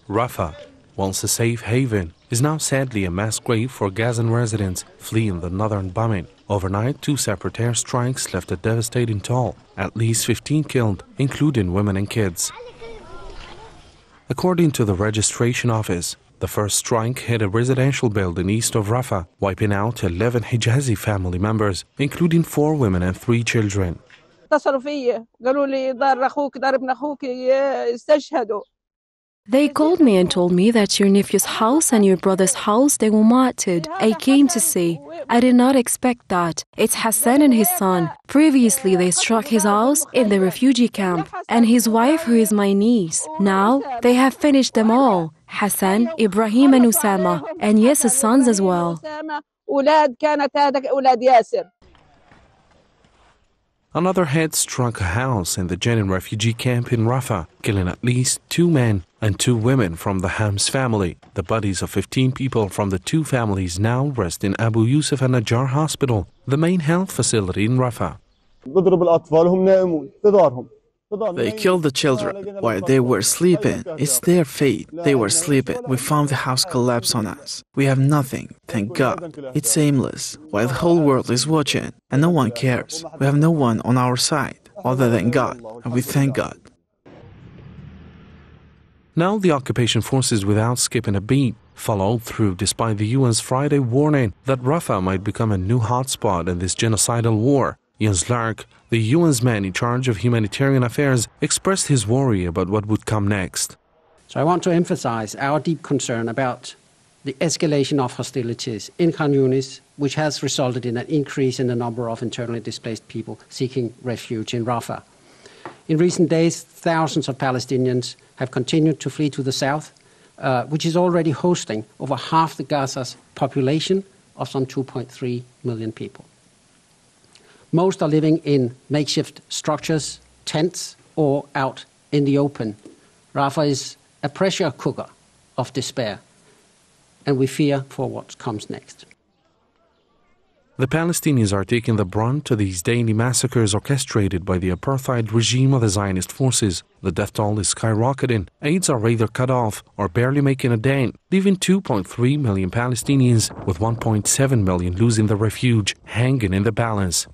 Rafah, once a safe haven, is now sadly a mass grave for Gazan residents fleeing the northern bombing. Overnight, 2 separate airstrikes left a devastating toll, at least 15 killed, including women and kids. According to the registration office, the first strike hit a residential building east of Rafah, wiping out 11 Hijazi family members, including 4 women and 3 children. They called me and told me that your nephew's house and your brother's house, they were martyred. I came to see. I did not expect that. It's Hassan and his son. Previously, they struck his house in the refugee camp, and his wife, who is my niece. Now, they have finished them all. Hassan, Ibrahim and Usama, and yes, his sons as well. Another hit struck a house in the Jenin refugee camp in Rafah, killing at least 2 men and 2 women from the Hams family. The bodies of 15 people from the 2 families now rest in Abu Yusuf al-Najjar Hospital, the main health facility in Rafah. They killed the children while they were sleeping. It's their fate. They were sleeping. We found the house collapse on us. We have nothing, thank God. It's aimless, while the whole world is watching, and no one cares. We have no one on our side, other than God, and we thank God. Now the occupation forces, without skipping a beat, followed through despite the UN's Friday warning that Rafah might become a new hotspot in this genocidal war. Jens Lark, the UN's man in charge of humanitarian affairs, expressed his worry about what would come next. So I want to emphasize our deep concern about the escalation of hostilities in Khan Yunis, which has resulted in an increase in the number of internally displaced people seeking refuge in Rafah. In recent days, thousands of Palestinians have continued to flee to the south, which is already hosting over half the Gaza's population of some 2.3 million people. Most are living in makeshift structures, tents, or out in the open. Rafah is a pressure cooker of despair, and we fear for what comes next. The Palestinians are taking the brunt of these daily massacres orchestrated by the apartheid regime of the Zionist forces. The death toll is skyrocketing. Aids are either cut off or barely making a dent, leaving 2.3 million Palestinians, with 1.7 million losing their refuge, hanging in the balance.